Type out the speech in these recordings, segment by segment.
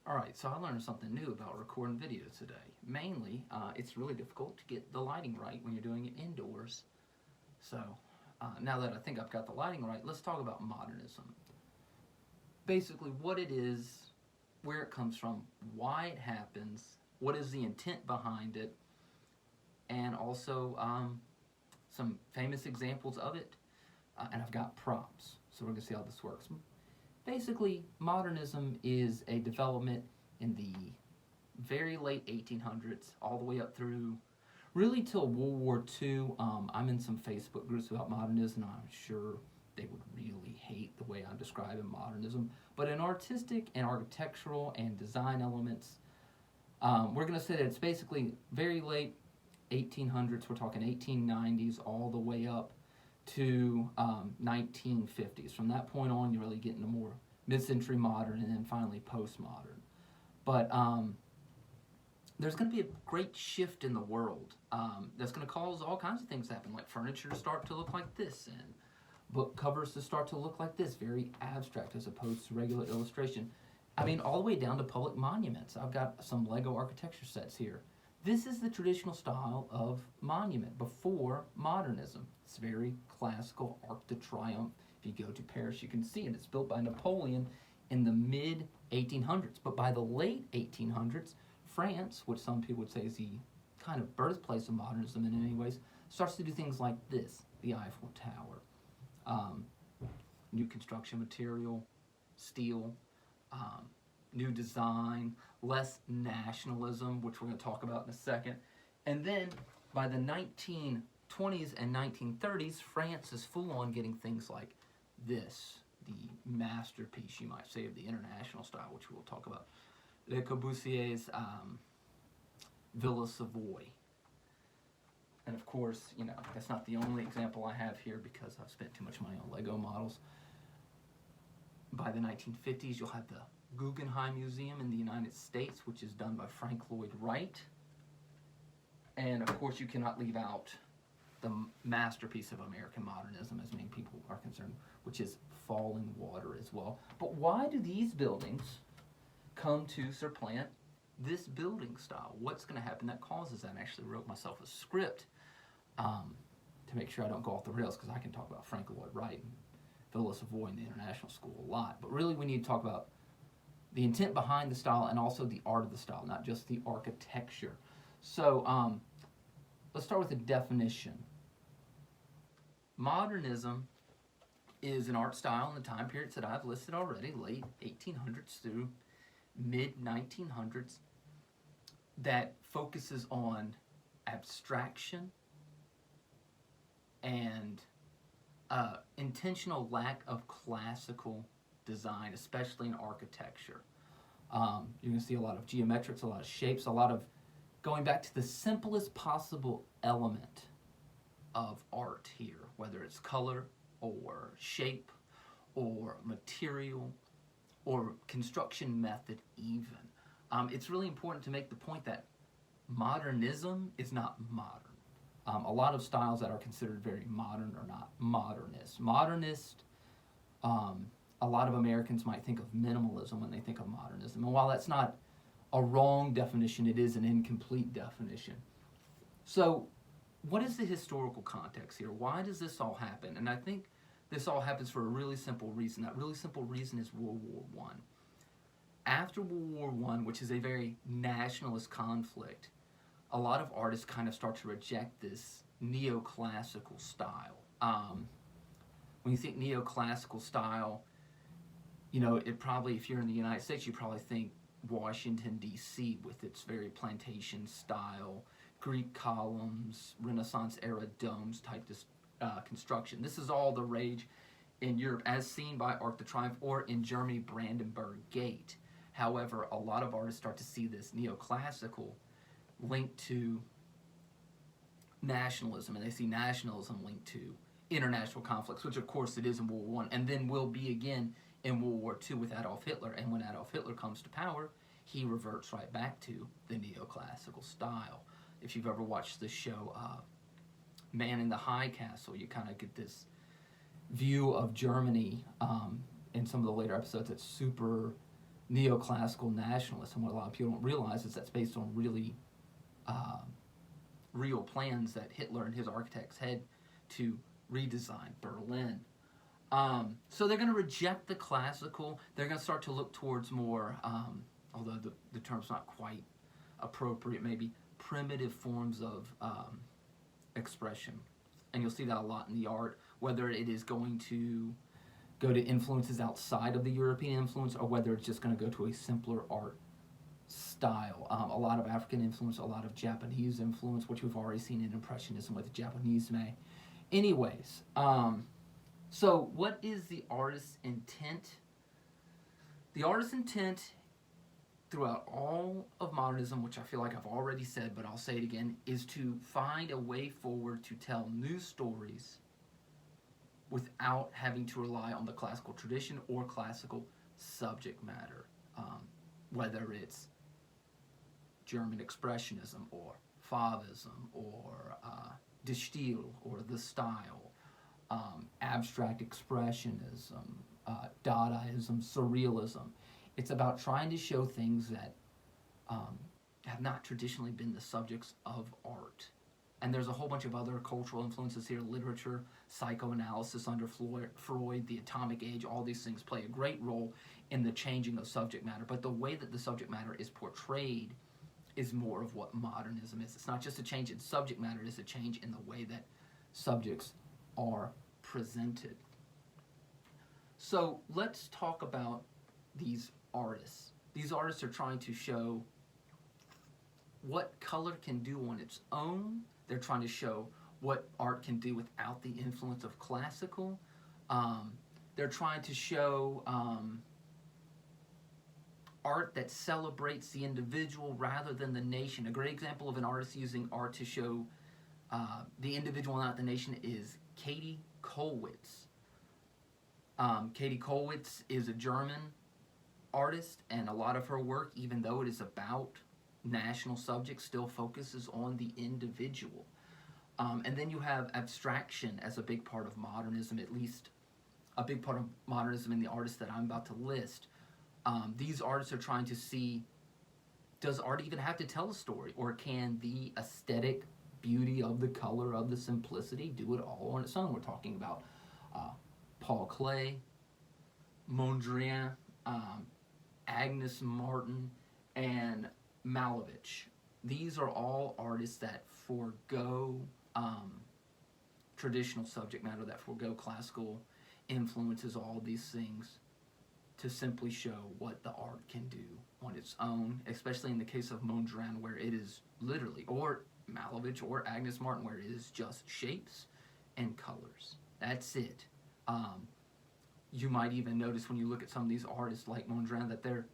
Alright, so I learned something new about recording video today. Mainly, it's really difficult to get the lighting right when you're doing it indoors. So, now that I think I've got the lighting right, let's talk about modernism. Basically, what it is, where it comes from, why it happens, what is the intent behind it, and also some famous examples of it. And I've got props, so we're going to see how this works. Basically, modernism is a development in the very late 1800s, all the way up through really till World War II. I'm in some Facebook groups about modernism, and I'm sure they would really hate the way I'm describing modernism. But in artistic and architectural and design elements, we're going to say that it's basically very late 1800s, we're talking 1890s, all the way up to 1950s. From that point on, you really get into more mid-century modern and then finally postmodern. But there's going to be a great shift in the world that's going to cause all kinds of things to happen, like furniture to start to look like this and book covers to start to look like this, very abstract as opposed to regular illustration. I mean, all the way down to public monuments. I've got some Lego architecture sets here. This is the traditional style of monument before modernism. It's very classical, Arc de Triomphe. If you go to Paris, you can see it. It's built by Napoleon in the mid-1800s. But by the late 1800s, France, which some people would say is the kind of birthplace of modernism in many ways, starts to do things like this, the Eiffel Tower. New construction material, steel, new design, less nationalism, which we're going to talk about in a second. And then by the 1920s and 1930s, France is full on getting things like this, the masterpiece, you might say, of the international style, which we'll talk about. Le Corbusier's Villa Savoy. And of course, you know, that's not the only example I have here because I've spent too much money on Lego models. By the 1950s, you'll have the Guggenheim Museum in the United States, which is done by Frank Lloyd Wright. And of course, you cannot leave out the masterpiece of American modernism, as many people are concerned, which is Falling Water as well. But why do these buildings come to supplant this building style? What's going to happen that causes that? I actually wrote myself a script to make sure I don't go off the rails, because I can talk about Frank Lloyd Wright and Villa Savoy in the International School a lot. But really, we need to talk about the intent behind the style and also the art of the style, not just the architecture. So let's start with a definition. Modernism is an art style in the time periods that I've listed already, late 1800s through mid-1900s, that focuses on abstraction and intentional lack of classical design, especially in architecture. You're going to see a lot of geometrics, a lot of shapes, a lot of going back to the simplest possible element of art here, whether it's color or shape or material or construction method even. It's really important to make the point that modernism is not modern. A lot of styles that are considered very modern are not modernist. Modernist, a lot of Americans might think of minimalism when they think of modernism. And while that's not a wrong definition, it is an incomplete definition. So what is the historical context here? Why does this all happen? And I think this all happens for a really simple reason. That really simple reason is World War I. After World War I, which is a very nationalist conflict, a lot of artists kind of start to reject this neoclassical style. When you think neoclassical style, you know, it probably, if you're in the United States, you probably think Washington, D.C. with its very plantation style, Greek columns, Renaissance-era domes type construction. This is all the rage in Europe, as seen by Arc de Triomphe, or in Germany, Brandenburg Gate. However, a lot of artists start to see this neoclassical linked to nationalism, and they see nationalism linked to international conflicts, which of course it is in World War I, and then will be again in World War II with Adolf Hitler. And when Adolf Hitler comes to power, he reverts right back to the neoclassical style. If you've ever watched the show Man in the High Castle, you kind of get this view of Germany in some of the later episodes that's super neoclassical nationalism. What a lot of people don't realize is that's based on really real plans that Hitler and his architects had to redesign Berlin. So they're going to reject the classical. They're going to start to look towards more, although the term's not quite appropriate, maybe primitive forms of expression. And you'll see that a lot in the art, whether it is going to go to influences outside of the European influence or whether it's just going to go to a simpler art style. A lot of African influence, a lot of Japanese influence, which we've already seen in Impressionism with Japanisme. Anyways, so what is the artist's intent? The artist's intent throughout all of modernism, which I feel like I've already said, but I'll say it again, is to find a way forward to tell new stories without having to rely on the classical tradition or classical subject matter, whether it's German Expressionism or Fauvism or De Stil or the style, abstract expressionism, Dadaism, surrealism. It's about trying to show things that have not traditionally been the subjects of art. And there's a whole bunch of other cultural influences here, literature, psychoanalysis under Freud, the atomic age, all these things play a great role in the changing of subject matter. But the way that the subject matter is portrayed is more of what modernism is. It's not just a change in subject matter, it is a change in the way that subjects are presented. So let's talk about these artists. These artists are trying to show what color can do on its own. They're trying to show what art can do without the influence of classical. They're trying to show art that celebrates the individual rather than the nation. A great example of an artist using art to show the individual, not the nation, is Katie Kollwitz. Katie Kollwitz is a German artist, and a lot of her work, even though it is about national subjects, still focuses on the individual. And then you have abstraction as a big part of modernism, at least a big part of modernism in the artists that I'm about to list. These artists are trying to see, does art even have to tell a story, or can the aesthetic beauty of the color, of the simplicity, do it all on its own? We're talking about Paul Klee, Mondrian, Agnes Martin, and Malevich. These are all artists that forego traditional subject matter, that forego classical influences, all these things, to simply show what the art can do on its own, especially in the case of Mondrian, where it is literally, or Malevich or Agnes Martin, where it is just shapes and colors. That's it. You might even notice when you look at some of these artists like Mondrian that their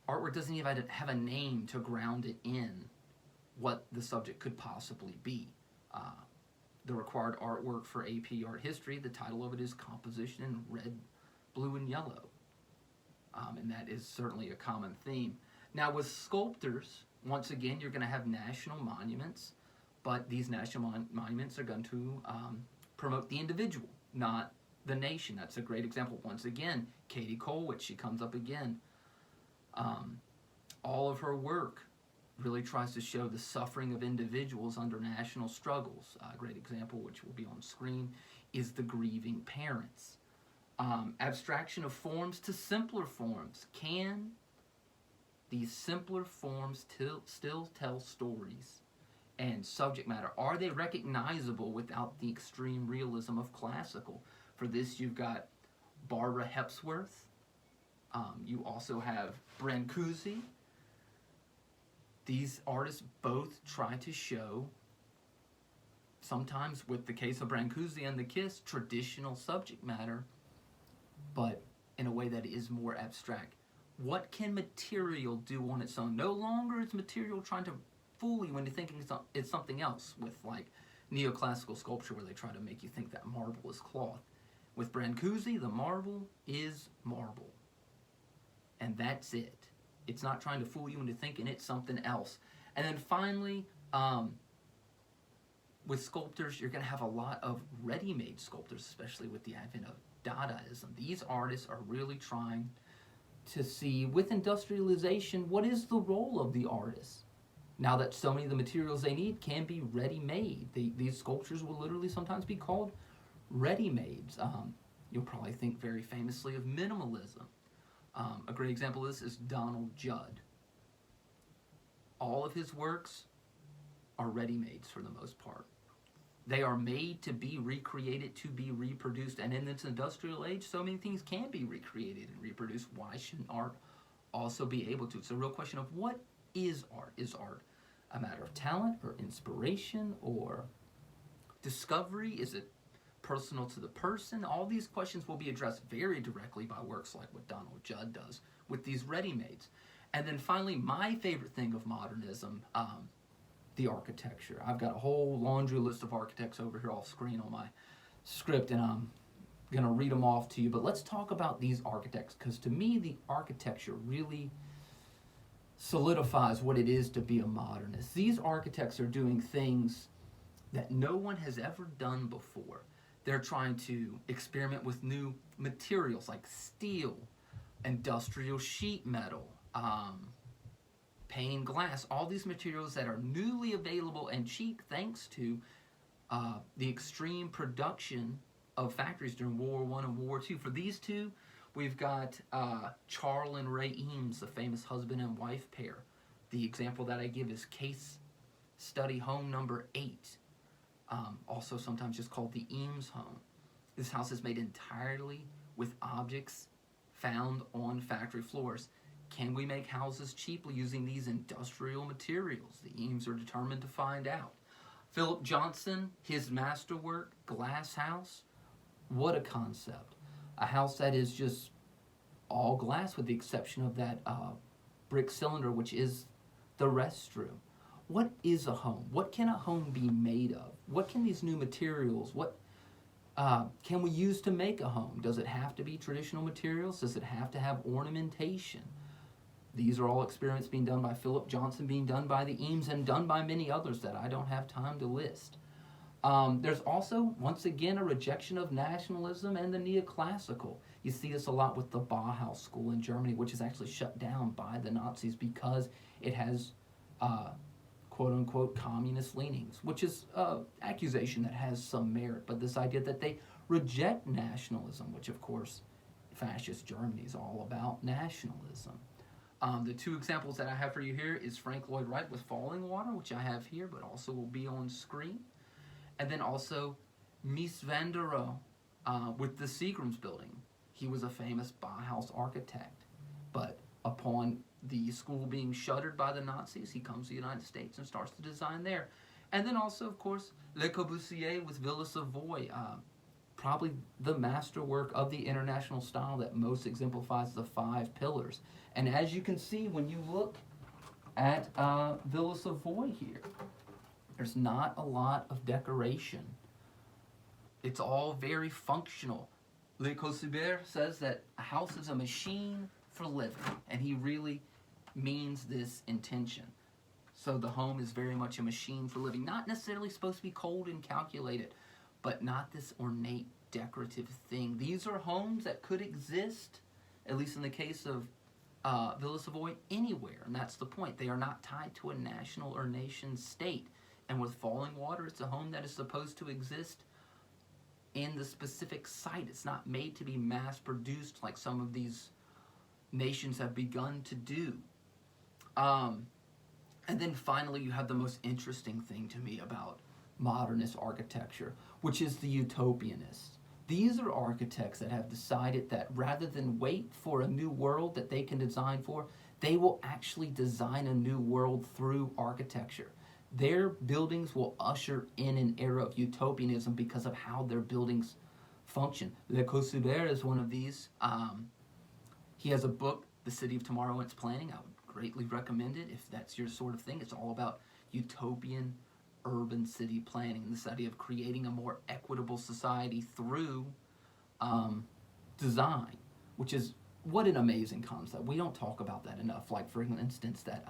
artwork doesn't even have a name to ground it in what the subject could possibly be. The required artwork for AP Art History, the title of it is Composition in Red, Blue, and Yellow. And that is certainly a common theme. Now with sculptors, once again, you're going to have national monuments, but these national monuments are going to promote the individual, not the nation. That's a great example. Once again, Katie Kollwitz, she comes up again. All of her work really tries to show the suffering of individuals under national struggles. A great example, which will be on screen, is the grieving parents. Abstraction of forms to simpler forms. Can these simpler forms still tell stories and subject matter? Are they recognizable without the extreme realism of classical? For this, you've got Barbara Hepsworth. You also have Brancusi. These artists both try to show, sometimes with the case of Brancusi and the Kiss, traditional subject matter, but in a way that is more abstract. What can material do on its own? No longer is material trying to fool you into thinking it's something else, with like neoclassical sculpture where they try to make you think that marble is cloth. With Brancusi, the marble is marble. And that's it. It's not trying to fool you into thinking it's something else. And then finally, with sculptors, you're going to have a lot of ready-made sculptors, especially with the advent of Dadaism. These artists are really trying to see, with industrialization, what is the role of the artist? Now that so many of the materials they need can be ready-made. These sculptures will literally sometimes be called ready-mades. You'll probably think very famously of minimalism. A great example of this is Donald Judd. All of his works are ready-mades for the most part. They are made to be recreated, to be reproduced. And in this industrial age, so many things can be recreated and reproduced. Why shouldn't art also be able to? It's a real question of what is art? Is art a matter of talent or inspiration or discovery? Is it personal to the person? All these questions will be addressed very directly by works like what Donald Judd does with these ready-mades. And then finally, my favorite thing of modernism, the architecture. I've got a whole laundry list of architects over here off screen on my script, and I'm going to read them off to you. But let's talk about these architects, because to me, the architecture really solidifies what it is to be a modernist. These architects are doing things that no one has ever done before. They're trying to experiment with new materials like steel, industrial sheet metal, pane glass, all these materials that are newly available and cheap thanks to the extreme production of factories during World War I and World War II. For these two, we've got Charles and Ray Eames, the famous husband and wife pair. The example that I give is case study home number 8, also sometimes just called the Eames home. This house is made entirely with objects found on factory floors. Can we make houses cheaply using these industrial materials? The Eames are determined to find out. Philip Johnson, his masterwork, Glass House. What a concept. A house that is just all glass with the exception of that brick cylinder, which is the restroom. What is a home? What can a home be made of? What can these new materials, what can we use to make a home? Does it have to be traditional materials? Does it have to have ornamentation? These are all experiments being done by Philip Johnson, being done by the Eames, and done by many others that I don't have time to list. There's also, once again, a rejection of nationalism and the neoclassical. You see this a lot with the Bauhaus school in Germany, which is actually shut down by the Nazis because it has quote-unquote communist leanings, which is an accusation that has some merit. But this idea that they reject nationalism, which of course fascist Germany is all about nationalism. The two examples that I have for you here is Frank Lloyd Wright with Falling Water, which I have here, but also will be on screen. And then also Mies van der Rohe with the Seagram's building. He was a famous Bauhaus architect, but upon the school being shuttered by the Nazis, he comes to the United States and starts to design there. And then also, of course, Le Corbusier with Villa Savoy, probably the masterwork of the international style that most exemplifies the 5 pillars. And as you can see when you look at Villa Savoy here, there's not a lot of decoration. It's all very functional. Le Corbusier says that a house is a machine for living, and he really means this intention. So the home is very much a machine for living. Not necessarily supposed to be cold and calculated, but not this ornate, decorative thing. These are homes that could exist, at least in the case of Villa Savoy, anywhere. And that's the point. They are not tied to a national or nation state. And with Falling Water, it's a home that is supposed to exist in the specific site. It's not made to be mass-produced like some of these nations have begun to do. And then finally, you have the most interesting thing to me about modernist architecture, which is the Utopianists. These are architects that have decided that rather than wait for a new world that they can design for, they will actually design a new world through architecture. Their buildings will usher in an era of utopianism because of how their buildings function. Le Corbusier is one of these. He has a book, The City of Tomorrow and Its Planning. I would greatly recommend it if that's your sort of thing. It's all about utopian urban city planning, this idea of creating a more equitable society through design, which is what an amazing concept. We don't talk about that enough. Like, for instance, that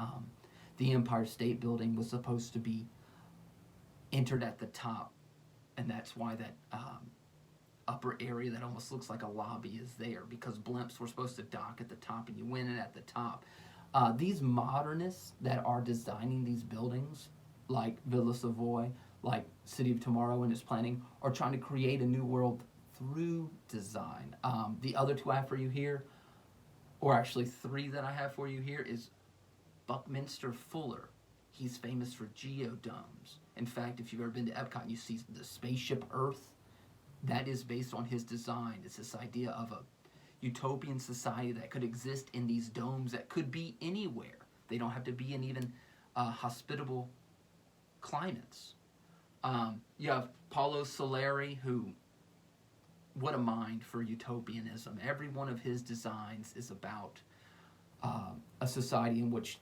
the Empire State Building was supposed to be entered at the top, and that's why that upper area that almost looks like a lobby is there because blimps were supposed to dock at the top and you went in at the top. These modernists that are designing these buildings, like Villa Savoy, like City of Tomorrow and its planning, are trying to create a new world through design. The other two I have for you here, or actually three that I have for you here, is Buckminster Fuller. He's famous for geodomes. In fact, if you've ever been to Epcot and you see the spaceship Earth, that is based on his design. It's this idea of a utopian society that could exist in these domes that could be anywhere. They don't have to be in even hospitable climates. You have Paulo Soleri, who, what a mind for utopianism. Every one of his designs is about a society in which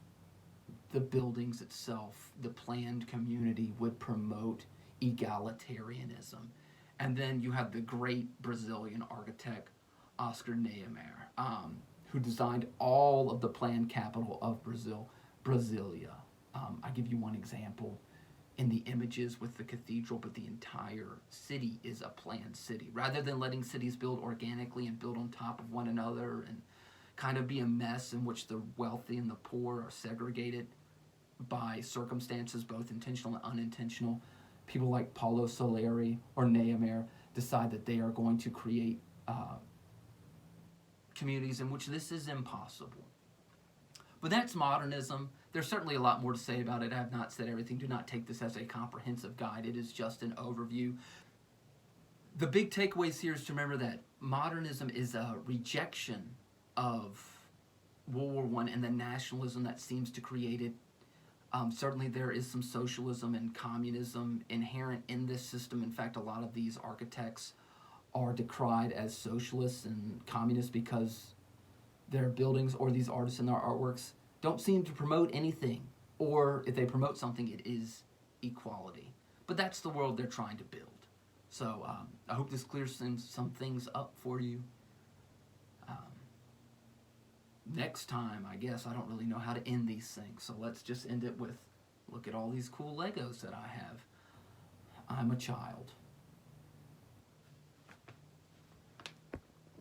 the buildings itself, the planned community, would promote egalitarianism. And then you have the great Brazilian architect, Oscar Niemeyer, who designed all of the planned capital of Brazil, Brasilia. I give you one example in the images with the cathedral, but the entire city is a planned city. Rather than letting cities build organically and build on top of one another and kind of be a mess in which the wealthy and the poor are segregated by circumstances, both intentional and unintentional, people like Paulo Soleri or Niemeyer decide that they are going to create communities in which this is impossible. But that's modernism. There's certainly a lot more to say about it. I have not said everything. Do not take this as a comprehensive guide. It is just an overview. The big takeaways here is to remember that modernism is a rejection of World War I and the nationalism that seems to create it. Certainly there is some socialism and communism inherent in this system. In fact, a lot of these architects are decried as socialists and communists because their buildings or these artists and their artworks don't seem to promote anything. Or if they promote something, it is equality. But that's the world they're trying to build. So I hope this clears some things up for you. Next time, I guess, I don't really know how to end these things. So let's just end it with, look at all these cool Legos that I have. I'm a child.